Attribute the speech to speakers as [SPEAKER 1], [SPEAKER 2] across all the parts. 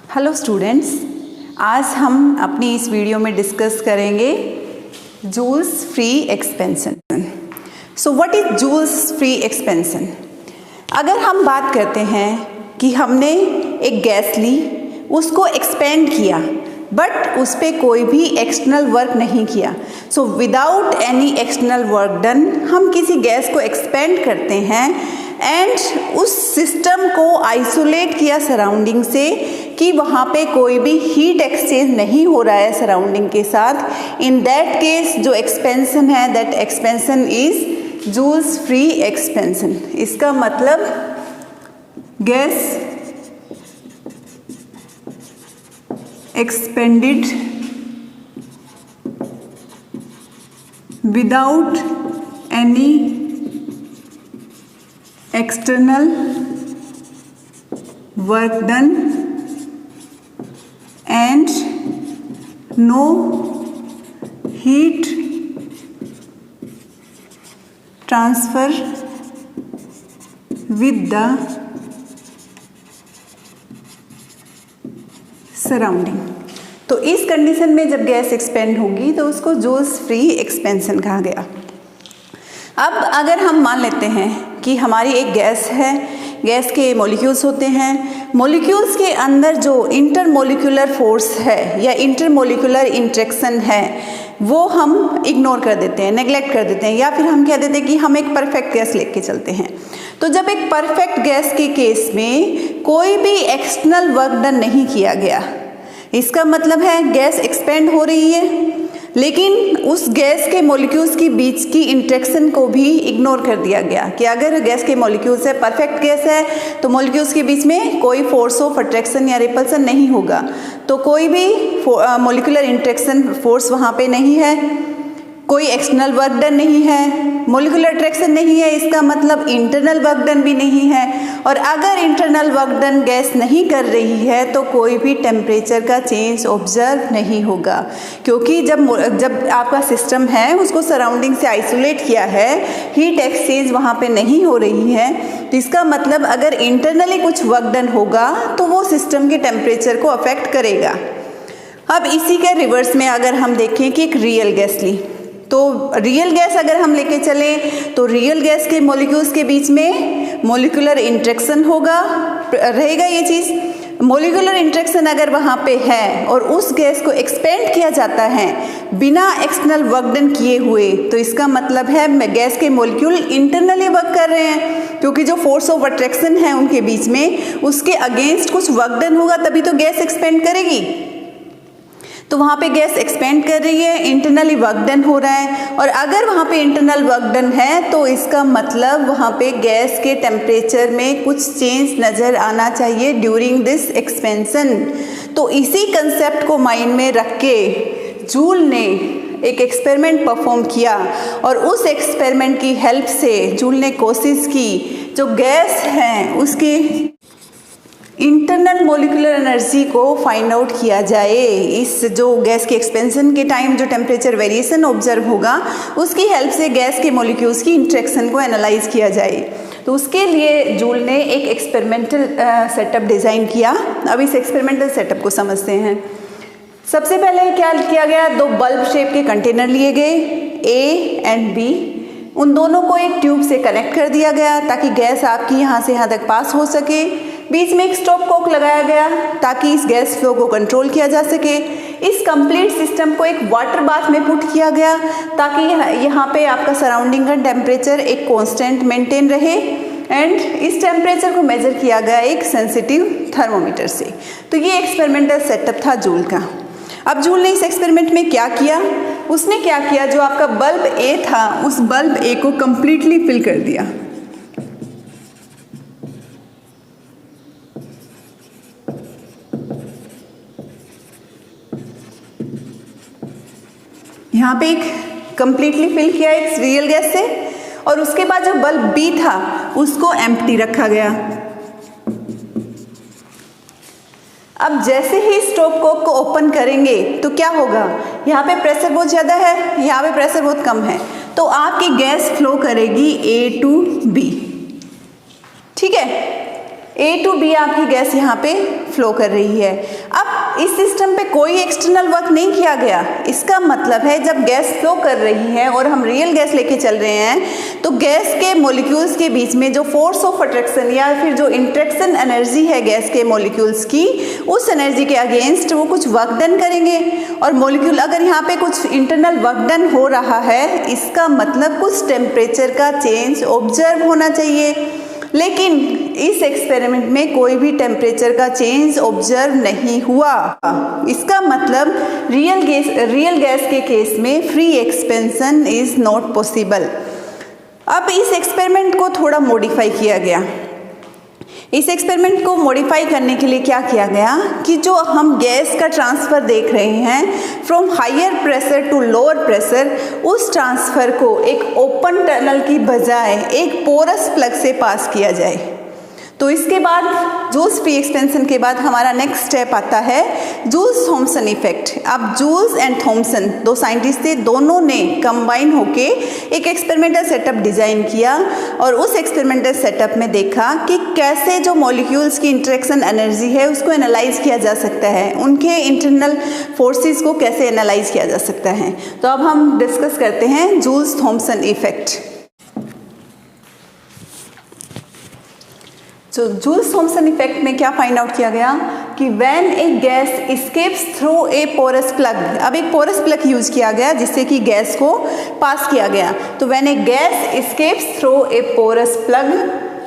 [SPEAKER 1] Hello students, आज हम अपनी इस वीडियो में डिस्कस करेंगे Joule's free expansion. So what is Joule's free expansion? अगर हम बात करते हैं कि हमने एक गैस ली, उसको एक्सपेंड किया बट उस पर कोई भी एक्सटर्नल वर्क नहीं किया। So without any external work done हम किसी गैस को एक्सपेंड करते हैं एंड उस सिस्टम को आइसोलेट किया सराउंडिंग से कि वहाँ पे कोई भी हीट एक्सचेंज नहीं हो रहा है सराउंडिंग के साथ। इन दैट केस जो एक्सपेंशन है, that expansion is Joule's free expansion. इसका मतलब gas expended without any external work done and no heat transfer with the surrounding. तो इस कंडीशन में जब गैस एक्सपेंड होगी तो उसको जूल्स फ्री एक्सपेंशन कहा गया। अब अगर हम मान लेते हैं कि हमारी एक गैस है, गैस के मॉलिक्यूल्स होते हैं, मॉलिक्यूल्स के अंदर जो इंटरमॉलिक्यूलर फोर्स है या इंटरमॉलिक्यूलर इंटरेक्शन है वो हम इग्नोर कर देते हैं, नेग्लेक्ट कर देते हैं, या फिर हम कह देते हैं कि हम एक परफेक्ट गैस लेके चलते हैं। तो जब एक परफेक्ट गैस के केस में कोई भी एक्सटर्नल वर्क डन नहीं किया गया, इसका मतलब है गैस एक्सपेंड हो रही है लेकिन उस गैस के मॉलिक्यूल्स के बीच की इंटरेक्शन को भी इग्नोर कर दिया गया कि अगर गैस के मॉलिक्यूल्स है, परफेक्ट गैस है, तो मॉलिक्यूल्स के बीच में कोई फोर्स ऑफ अट्रैक्शन या रिपल्सन नहीं होगा, तो कोई भी मॉलिक्यूलर इंटरेक्शन फोर्स वहाँ पे नहीं है, कोई एक्सटर्नल वर्क डन नहीं है, मॉलिक्यूलर अट्रैक्शन नहीं है, इसका मतलब इंटरनल वर्क डन भी नहीं है। और अगर इंटरनल वर्क डन गैस नहीं कर रही है तो कोई भी टेम्परेचर का चेंज ऑब्जर्व नहीं होगा, क्योंकि जब आपका सिस्टम है उसको सराउंडिंग से आइसोलेट किया है, हीट एक्सचेंज वहाँ पे नहीं हो रही है, तो इसका मतलब अगर इंटरनली कुछ वर्क डन होगा तो वो सिस्टम के टेम्परेचर को अफेक्ट करेगा। अब इसी के रिवर्स में अगर हम देखें कि एक रियल गैस ली, तो रियल गैस अगर हम लेके चलें तो रियल गैस के मॉलिक्यूल्स के बीच में मॉलिक्यूलर इंटरेक्शन होगा, रहेगा ये चीज़। मॉलिक्यूलर इंटरेक्शन अगर वहाँ पे है और उस गैस को एक्सपेंड किया जाता है बिना एक्सटर्नल वर्क डन किए हुए, तो इसका मतलब है गैस के मॉलिक्यूल इंटरनली वर्क कर रहे हैं, क्योंकि जो फोर्स ऑफ अट्रैक्शन है उनके बीच में उसके अगेंस्ट कुछ वर्क डन होगा तभी तो गैस एक्सपेंड करेगी। तो वहाँ पे गैस एक्सपेंड कर रही है, इंटरनली वर्क डन हो रहा है, और अगर वहाँ पे इंटरनल वर्क डन है तो इसका मतलब वहाँ पे गैस के टेम्परेचर में कुछ चेंज नज़र आना चाहिए ड्यूरिंग दिस एक्सपेंशन। तो इसी कंसेप्ट को माइंड में रख के जूल ने एक एक्सपेरिमेंट परफॉर्म किया और उस एक्सपेरिमेंट की हेल्प से जूल ने कोशिश की जो गैस है उसके इंटरनल मॉलिक्यूलर एनर्जी को फाइंड आउट किया जाए। इस जो गैस के एक्सपेंशन के टाइम जो टेम्परेचर वेरिएशन ऑब्जर्व होगा उसकी हेल्प से गैस के मॉलिक्यूल्स की इंटरेक्शन को एनालाइज किया जाए। तो उसके लिए जूल ने एक एक्सपेरिमेंटल सेटअप डिज़ाइन किया। अब इस एक्सपेरिमेंटल सेटअप को समझते हैं। सबसे पहले क्या किया गया, दो बल्ब शेप के कंटेनर लिए गए, ए एंड बी। उन दोनों को एक ट्यूब से कनेक्ट कर दिया गया ताकि गैस आपकी यहाँ से यहाँ तक पास हो सके। बीच में एक स्टॉप कॉक लगाया गया ताकि इस गैस फ्लो को कंट्रोल किया जा सके। इस कंप्लीट सिस्टम को एक वाटर बाथ में पुट किया गया ताकि यहाँ पे आपका सराउंडिंग का टेम्परेचर एक कांस्टेंट मेंटेन रहे, एंड इस टेम्परेचर को मेजर किया गया एक सेंसिटिव थर्मोमीटर से। तो ये एक्सपेरिमेंटल सेटअप था जूल का। अब जूल ने इस एक्सपेरिमेंट में क्या किया, उसने क्या किया, जो आपका बल्ब ए था उस बल्ब ए को कंप्लीटली फिल कर दिया। यहाँ पे एक कंप्लीटली फिल किया एक रियल गैस से, और उसके बाद जो बल्ब बी था उसको एम्प्टी रखा गया। अब जैसे ही स्टॉप कॉक को ओपन करेंगे तो क्या होगा, यहाँ पे प्रेशर बहुत ज़्यादा है, यहाँ पे प्रेशर बहुत कम है, तो आपकी गैस फ्लो करेगी A टू B। ठीक है, A टू B आपकी गैस यहाँ पे फ्लो कर रही है। अब इस सिस्टम पे कोई एक्सटर्नल वर्क नहीं किया गया। इसका मतलब है जब गैस फ्लो कर रही है और हम रियल गैस लेके चल रहे हैं तो गैस के मॉलिक्यूल्स के बीच में जो फोर्स ऑफ अट्रैक्शन या फिर जो इंट्रैक्शन एनर्जी है गैस के मॉलिक्यूल्स की, उस एनर्जी के अगेंस्ट वो कुछ वर्क डन करेंगे। और मॉलिक्यूल अगर यहाँ पे कुछ इंटरनल वर्क डन हो रहा है, इसका मतलब कुछ टेम्परेचर का चेंज ऑब्जर्व होना चाहिए। लेकिन इस एक्सपेरिमेंट में कोई भी टेम्परेचर का चेंज ऑब्जर्व नहीं हुआ। इसका मतलब रियल गैस के केस में free expansion is not possible. अब इस एक्सपेरिमेंट को थोड़ा मॉडिफाई किया गया। इस एक्सपेरिमेंट को मॉडिफाई करने के लिए क्या किया गया कि जो हम गैस का ट्रांसफ़र देख रहे हैं from higher pressure to lower pressure, उस ट्रांसफ़र को एक ओपन टनल की बजाय एक पोरस प्लग से पास किया जाए। तो इसके बाद जूल्स फ्री एक्सपेंशन के बाद हमारा नेक्स्ट स्टेप आता है जूल्स थॉमसन इफेक्ट। अब जूल्स एंड थॉमसन दो साइंटिस्ट थे, दोनों ने कंबाइन होके एक एक्सपेरिमेंटल सेटअप डिज़ाइन किया और उस एक्सपेरिमेंटल सेटअप में देखा कि कैसे जो मॉलिक्यूल्स की इंटरेक्शन एनर्जी है उसको एनालाइज किया जा सकता है, उनके इंटरनल फोर्सेस को कैसे एनालाइज किया जा सकता है। तो अब हम डिस्कस करते हैं जूल्स थॉमसन इफेक्ट। तो जूल्स थॉमसन इफेक्ट में क्या फाइंड आउट किया गया कि when a gas escapes through a porous plug, अब एक पोरस प्लग यूज किया गया जिससे कि गैस को पास किया गया। तो when a gas escapes through a porous plug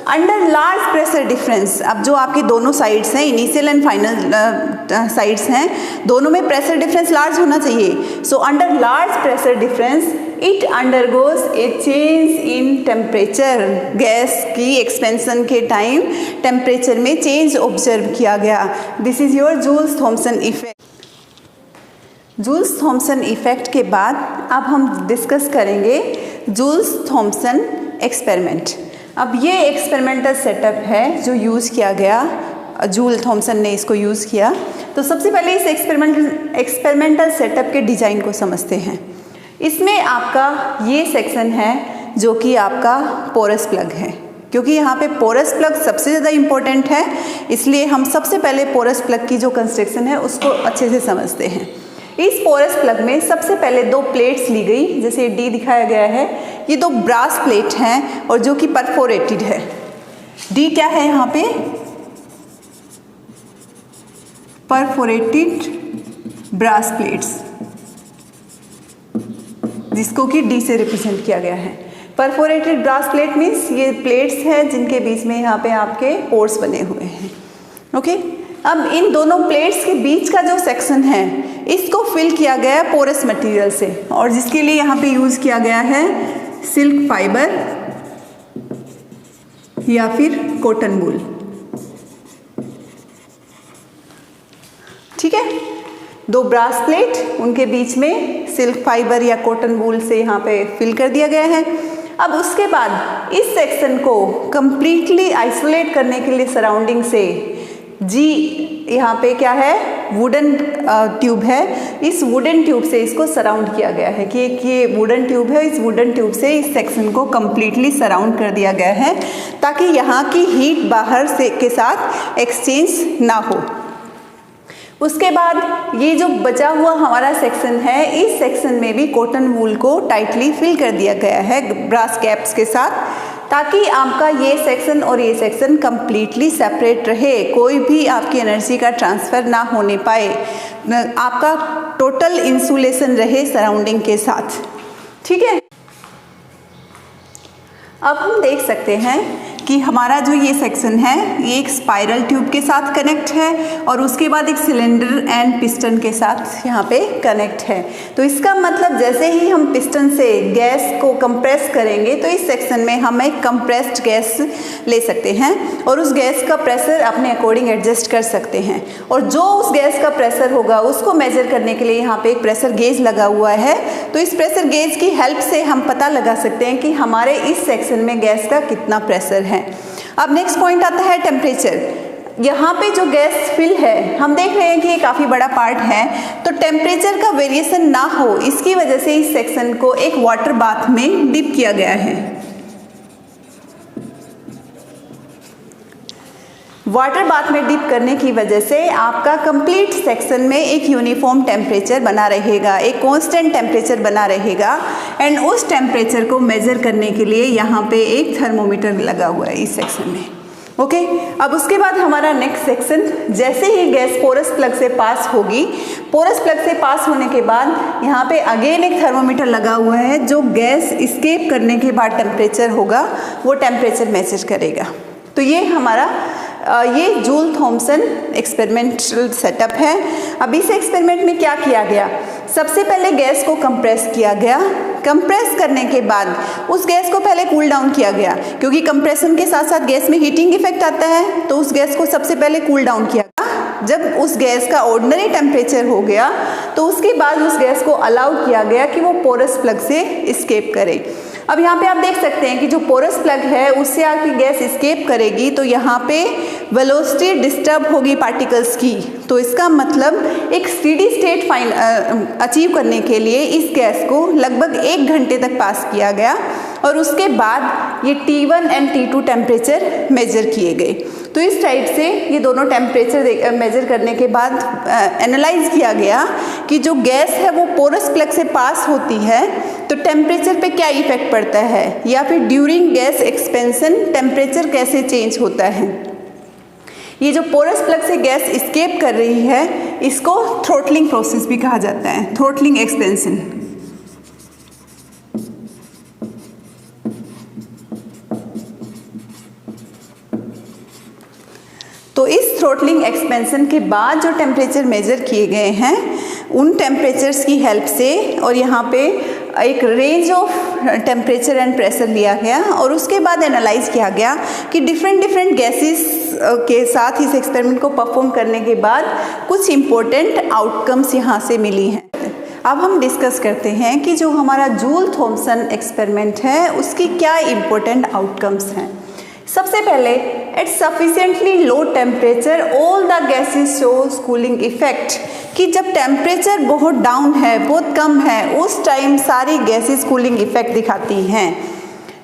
[SPEAKER 1] under large pressure difference, अब जो आपके दोनों साइड्स हैं, इनिशियल एंड फाइनल साइड्स हैं, दोनों में प्रेशर डिफरेंस लार्ज होना चाहिए। So under large pressure difference it undergoes a change in temperature. Gas की एक्सपेंशन के टाइम टेम्परेचर में चेंज ऑब्जर्व किया गया। This is your Joule's Thomson effect. Joule's Thomson effect के बाद अब हम डिस्कस करेंगे जूल्स थॉमसन एक्सपेरिमेंट। अब ये एक्सपेरिमेंटल सेटअप है जो यूज़ किया गया, जूल थॉमसन ने इसको यूज़ किया। तो सबसे पहले इस एक्सपेरिमेंटल सेटअप के डिज़ाइन को समझते हैं। इसमें आपका ये सेक्शन है जो कि आपका पोरस प्लग है, क्योंकि यहाँ पे पोरस प्लग सबसे ज़्यादा इम्पोर्टेंट है, इसलिए हम सबसे पहले पोरस प्लग की जो कंस्ट्रक्शन है उसको अच्छे से समझते हैं। इस पोरस प्लग में सबसे पहले दो प्लेट्स ली गई, जैसे डी दिखाया गया है, ये दो ब्रास प्लेट हैं और जो कि परफोरेटेड है। डी क्या है यहाँ पे? परफोरेटेड ब्रास प्लेट्स, जिसको कि डी से रिप्रेजेंट किया गया है। परफोरेटेड ब्रास प्लेट मीन्स ये प्लेट्स हैं जिनके बीच में यहाँ पे आपके पोर्स बने हुए हैं। ओके, अब इन दोनों प्लेट्स के बीच का जो सेक्शन है इसको फिल किया गया है पोरस मटेरियल से, और जिसके लिए यहाँ पे यूज़ किया गया है सिल्क फाइबर या फिर कॉटन वूल। ठीक है, दो ब्रास प्लेट, उनके बीच में सिल्क फाइबर या कॉटन वूल से यहाँ पे फिल कर दिया गया है। अब उसके बाद इस सेक्शन को कंप्लीटली आइसोलेट करने के लिए सराउंडिंग से जी यहाँ पे क्या है, वुडन ट्यूब है, इस वुडन ट्यूब से इसको सराउंड किया गया है कि ये वुडन ट्यूब है, इस वुडन ट्यूब से इस सेक्शन को कंप्लीटली सराउंड कर दिया गया है ताकि यहाँ की हीट बाहर से के साथ एक्सचेंज ना हो। उसके बाद ये जो बचा हुआ हमारा सेक्शन है, इस सेक्शन में भी कॉटन वूल को टाइटली फिल कर दिया गया है ब्रास कैप्स के साथ, ताकि आपका ये सेक्शन और ये सेक्शन कंप्लीटली सेपरेट रहे, कोई भी आपकी एनर्जी का ट्रांसफ़र ना होने पाए, आपका टोटल इंसुलेशन रहे सराउंडिंग के साथ। ठीक है, अब हम देख सकते हैं कि हमारा जो ये सेक्शन है ये एक स्पाइरल ट्यूब के साथ कनेक्ट है और उसके बाद एक सिलेंडर एंड पिस्टन के साथ यहाँ पे कनेक्ट है। तो इसका मतलब जैसे ही हम पिस्टन से गैस को कंप्रेस करेंगे तो इस सेक्शन में हम एक कंप्रेस्ड गैस ले सकते हैं और उस गैस का प्रेशर अपने अकॉर्डिंग एडजस्ट कर सकते हैं, और जो उस गैस का प्रेशर होगा उसको मेजर करने के लिए यहाँ पे एक प्रेशर गेज लगा हुआ है। तो इस प्रेशर गेज की हेल्प से हम पता लगा सकते हैं कि हमारे इस सेक्शन में गैस का कितना प्रेशर है। अब नेक्स्ट पॉइंट आता है टेम्परेचर। यहाँ पे जो गैस फिल है हम देख रहे हैं कि ये काफ़ी बड़ा पार्ट है, तो टेम्परेचर का वेरिएशन ना हो इसकी वजह से इस सेक्शन को एक वाटर बाथ में डिप किया गया है। वाटर बाथ में डिप करने की वजह से आपका कंप्लीट सेक्शन में एक यूनिफॉर्म टेम्परेचर बना रहेगा, एक कांस्टेंट टेम्परेचर बना रहेगा। एंड उस टेम्परेचर को मेज़र करने के लिए यहाँ पे एक थर्मोमीटर लगा हुआ है इस सेक्शन में। ओके, अब उसके बाद हमारा नेक्स्ट सेक्शन, जैसे ही गैस पोरस प्लग से पास होगी, पोरस प्लग से पास होने के बाद यहाँ पे अगेन एक थर्मोमीटर लगा हुआ है जो गैस एस्केप करने के बाद टेम्परेचर होगा वो टेम्परेचर मेजर करेगा। तो ये हमारा ये जूल थॉमसन एक्सपेरिमेंटल सेटअप है। अब इस एक्सपेरिमेंट में क्या किया गया, सबसे पहले गैस को कंप्रेस किया गया। कंप्रेस करने के बाद उस गैस को पहले कूल डाउन किया गया, क्योंकि कंप्रेशन के साथ साथ गैस में हीटिंग इफेक्ट आता है, तो उस गैस को सबसे पहले कूल डाउन किया गया। जब उस गैस का ऑर्डिनरी टेम्परेचर हो गया तो उसके बाद उस गैस को अलाउ किया गया कि वो पोरस प्लग से एस्केप करे। अब यहाँ पे आप देख सकते हैं कि जो पोरस प्लग है उससे आपकी गैस एस्केप करेगी, तो यहाँ पे वेलोसिटी डिस्टर्ब होगी पार्टिकल्स की। तो इसका मतलब एक स्टेडी स्टेट अचीव करने के लिए इस गैस को लगभग 1 घंटे तक पास किया गया और उसके बाद ये T1 and T2 temperature measure किए गए। तो इस टाइप से ये दोनों टेम्परेचर मेजर करने के बाद एनालाइज किया गया कि जो गैस है वो पोरस प्लग से पास होती है तो टेम्परेचर पे क्या इफेक्ट पड़ता है, या फिर ड्यूरिंग गैस एक्सपेंशन टेम्परेचर कैसे चेंज होता है। ये जो पोरस प्लग से गैस एस्केप कर रही है इसको थ्रोटलिंग प्रोसेस भी कहा जाता है, थ्रोटलिंग एक्सपेंशन। तो इस थ्रोटलिंग एक्सपेंशन के बाद जो टेम्परेचर मेजर किए गए हैं उन टेम्परेचर्स की हेल्प से, और यहाँ पे एक range of temperature and pressure लिया गया और उसके बाद एनालाइज किया गया कि डिफरेंट गैसेस के साथ इस एक्सपेरिमेंट को परफॉर्म करने के बाद कुछ इम्पोर्टेंट आउटकम्स यहाँ से मिली हैं। अब हम डिस्कस करते हैं कि जो हमारा जूल थॉमसन एक्सपेरिमेंट है उसकी क्या इम्पोर्टेंट आउटकम्स हैं। सबसे पहले, at sufficiently low temperature all the gases shows cooling effect, कि जब टेम्परेचर बहुत डाउन है, बहुत कम है, उस टाइम सारी गैसेस कूलिंग इफेक्ट दिखाती हैं।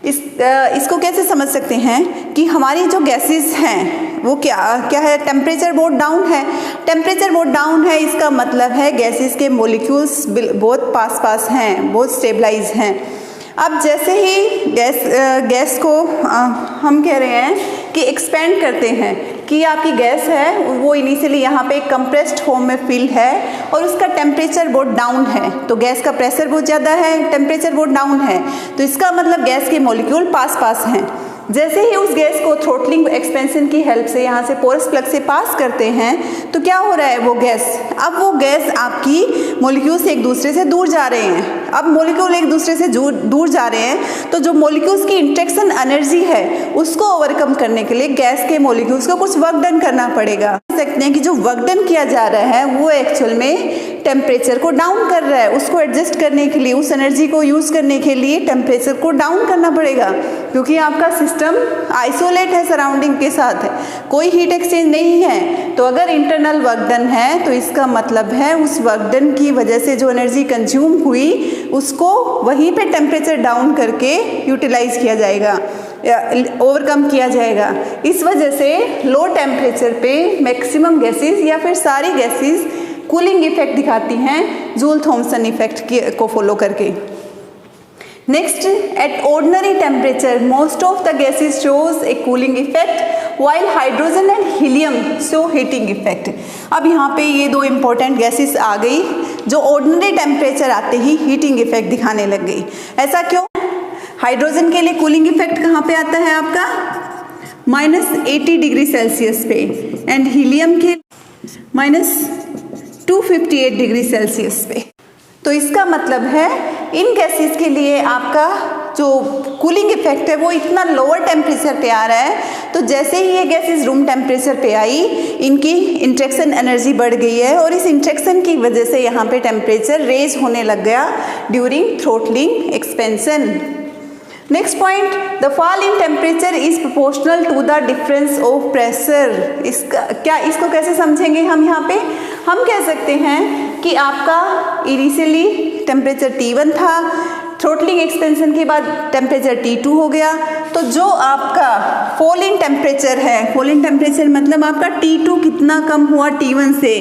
[SPEAKER 1] इसको कैसे समझ सकते हैं कि हमारी जो गैसेस हैं वो क्या है, टेम्परेचर बहुत डाउन है। टेम्परेचर बहुत डाउन है इसका मतलब है गैसेस के मॉलिक्यूल्स बहुत पास हैं, बहुत स्टेबलाइज हैं। अब जैसे ही गैस को हम कह रहे हैं कि एक्सपेंड करते हैं कि आपकी गैस है वो इनिशियली यहाँ पे कंप्रेस्ड फॉर्म में फिल है और उसका टेम्परेचर बहुत डाउन है, तो गैस का प्रेशर बहुत ज़्यादा है, टेम्परेचर बहुत डाउन है, तो इसका मतलब गैस के मॉलिक्यूल पास हैं। जैसे ही उस गैस को थ्रोटलिंग एक्सपेंशन की हेल्प से यहाँ से पोरस प्लग से पास करते हैं तो क्या हो रहा है, वो गैस आपकी मॉलिक्यूल्स एक दूसरे से दूर जा रहे हैं। अब मॉलिक्यूल एक दूसरे से दूर जा रहे हैं तो जो मॉलिक्यूल्स की इंटरेक्शन एनर्जी है उसको ओवरकम करने के लिए गैस के मॉलिक्यूल्स को कुछ वर्क डन करना पड़ेगा। सकते हैं कि जो वर्क डन किया जा रहा है वो एक्चुअल में टेम्परेचर को डाउन कर रहा है, उसको एडजस्ट करने के लिए, उस एनर्जी को यूज़ करने के लिए टेम्परेचर को डाउन करना पड़ेगा, क्योंकि आपका सिस्टम आइसोलेट है सराउंडिंग के साथ, कोई हीट एक्सचेंज नहीं है। तो अगर इंटरनल वर्क डन है तो इसका मतलब है उस वर्क डन की वजह से जो एनर्जी कंज्यूम हुई उसको वहीं पे टेम्परेचर डाउन करके यूटिलाइज किया जाएगा, ओवरकम किया जाएगा। इस वजह से लो टेम्परेचर पे मैक्सिमम गैसेस या फिर सारी गैसेस कूलिंग इफेक्ट दिखाती हैं जूल थॉमसन इफेक्ट को फॉलो करके। Next, at ordinary temperature most of the gases shows a cooling effect while hydrogen and helium show heating effect. अब यहाँ पे ये दो इंपॉर्टेंट गैसेस आ गई जो ऑर्डिनरी टेम्परेचर आते ही हीटिंग इफेक्ट दिखाने लग गई। ऐसा क्यों? हाइड्रोजन के लिए कूलिंग इफेक्ट कहाँ पे आता है आपका -80 डिग्री सेल्सियस पे, एंड हीलियम के -258 डिग्री सेल्सियस पे। तो इसका मतलब है इन गैसेस के लिए आपका जो कूलिंग इफेक्ट है वो इतना लोअर टेम्परेचर पे आ रहा है, तो जैसे ही ये गैसेस रूम टेम्परेचर पे आई इनकी इंटरेक्शन एनर्जी बढ़ गई है और इस इंटरेक्शन की वजह से यहाँ पे टेम्परेचर रेज होने लग गया during throttling expansion. Next point, the fall in temperature is proportional to the difference of pressure. इसको कैसे समझेंगे हम? यहाँ पे हम कह सकते हैं कि आपका इनिशियली टेम्परेचर T1 था, थ्रोटलिंग एक्सपेंशन के बाद टेम्परेचर T2 हो गया, तो जो आपका फॉल इन टेम्परेचर है, फॉल इन टेम्परेचर मतलब आपका T2 कितना कम हुआ T1 से,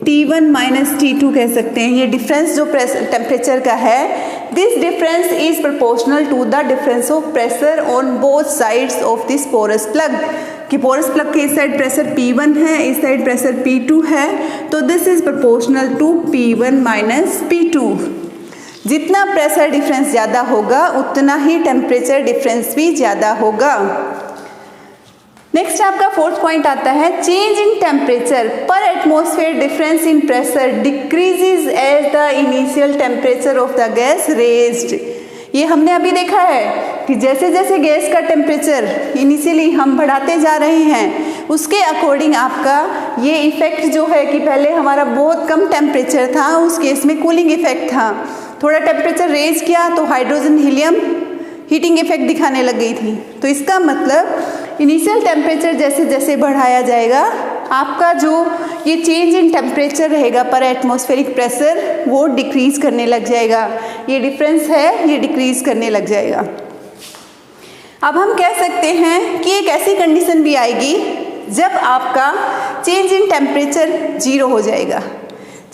[SPEAKER 1] T1 माइनस T2 कह सकते हैं। ये डिफरेंस जो टेम्परेचर का है, this difference is proportional to the difference of pressure on both sides of this porous plug, कि पोरस प्लग के इस साइड प्रेशर P1 है, इस साइड प्रेशर P2 है, तो this is proportional to P1 minus P2। जितना pressure difference ज़्यादा होगा उतना ही टेम्परेचर डिफरेंस भी ज़्यादा होगा। नेक्स्ट आपका फोर्थ पॉइंट आता है, चेंज इन टेम्परेचर पर atmosphere difference in pressure decreases as the initial temperature of the gas raised. ये हमने अभी देखा है कि जैसे जैसे गैस का टेम्परेचर इनिशियली हम बढ़ाते जा रहे हैं, उसके अकॉर्डिंग आपका ये इफेक्ट जो है कि पहले हमारा बहुत कम टेम्परेचर था, उस केस में कूलिंग इफेक्ट था, थोड़ा टेम्परेचर रेज किया तो हाइड्रोजन हीलियम हीटिंग इफेक्ट दिखाने लग गई थी। तो इसका मतलब इनिशियल टेम्परेचर जैसे जैसे बढ़ाया जाएगा, आपका जो ये चेंज इन टेम्परेचर रहेगा पर एटमॉस्फेरिक प्रेशर वो डिक्रीज करने लग जाएगा, ये डिफरेंस है ये डिक्रीज करने लग जाएगा। अब हम कह सकते हैं कि एक ऐसी कंडीशन भी आएगी जब आपका चेंज इन टेम्परेचर 0 हो जाएगा।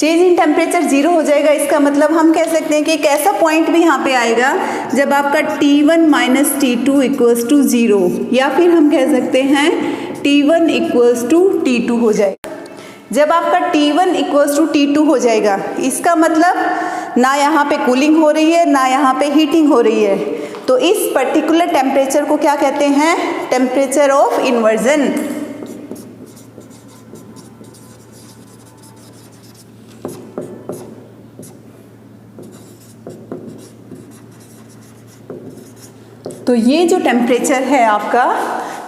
[SPEAKER 1] चेंज इन टेम्परेचर 0 हो जाएगा, इसका मतलब हम कह सकते हैं कि एक ऐसा पॉइंट भी यहाँ पे आएगा जब आपका T1 minus T2 equals to 0, या फिर हम कह सकते हैं T1 इक्वल्स टू T2 हो जाएगा। जब आपका T1 इक्वल्स टू T2 हो जाएगा, इसका मतलब ना यहाँ पे कूलिंग हो रही है ना यहाँ पे हीटिंग हो रही है, तो इस पर्टिकुलर टेम्परेचर को क्या कहते हैं, टेम्परेचर ऑफ इन्वर्जन। तो ये जो टेम्परेचर है आपका,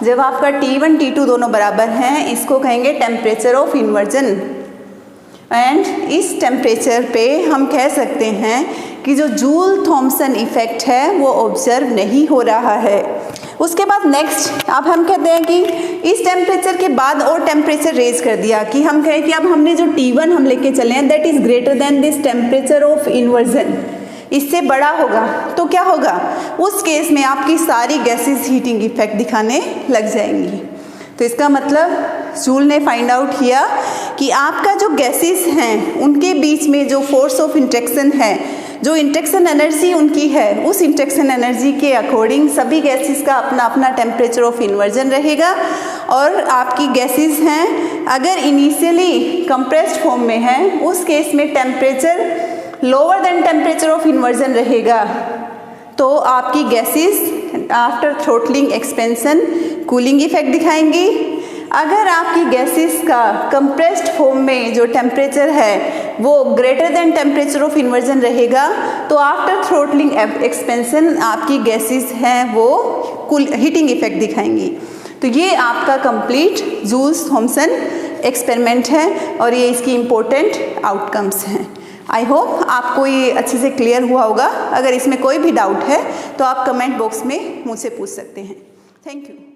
[SPEAKER 1] जब आपका T1 T2 दोनों बराबर हैं, इसको कहेंगे टेम्परेचर ऑफ इन्वर्जन। एंड इस टेम्परेचर पे हम कह सकते हैं कि जो जूल थॉमसन इफेक्ट है वो ऑब्जर्व नहीं हो रहा है। उसके बाद नेक्स्ट अब हम कहते हैं कि इस टेम्परेचर के बाद और टेम्परेचर रेज कर दिया, कि हम कहें कि अब हमने जो T1 हम लेके चले हैं that is greater than this temperature of inversion, इससे बड़ा होगा, तो क्या होगा, उस केस में आपकी सारी गैसेस हीटिंग इफेक्ट दिखाने लग जाएंगी। तो इसका मतलब जूल ने फाइंड आउट किया कि आपका जो गैसेस हैं उनके बीच में जो फोर्स ऑफ इंट्रैक्शन है, जो इंट्रैक्शन एनर्जी उनकी है, उस इंट्रैक्शन एनर्जी के अकॉर्डिंग सभी गैसेस का अपना अपना टेम्परेचर ऑफ इन्वर्जन रहेगा। और आपकी गैसेस हैं अगर इनिशियली कंप्रेस्ड फॉर्म में है, उस केस में temperature lower than temperature of inversion रहेगा, तो आपकी gases after throttling expansion cooling effect दिखाएंगी। अगर आपकी गैसेस का कंप्रेस्ड फॉर्म में जो टेम्परेचर है वो greater than temperature of inversion रहेगा, तो आफ्टर थ्रोटलिंग एक्सपेंशन आपकी गैसेस हैं वो हीटिंग इफेक्ट दिखाएंगी। तो ये आपका कंप्लीट जूल्स थॉमसन एक्सपेरिमेंट है और ये इसकी इम्पोर्टेंट आउटकम्स हैं। आई होप आपको ये अच्छे से क्लियर हुआ होगा। अगर इसमें कोई भी डाउट है तो आप कमेंट बॉक्स में मुझसे पूछ सकते हैं। Thank you.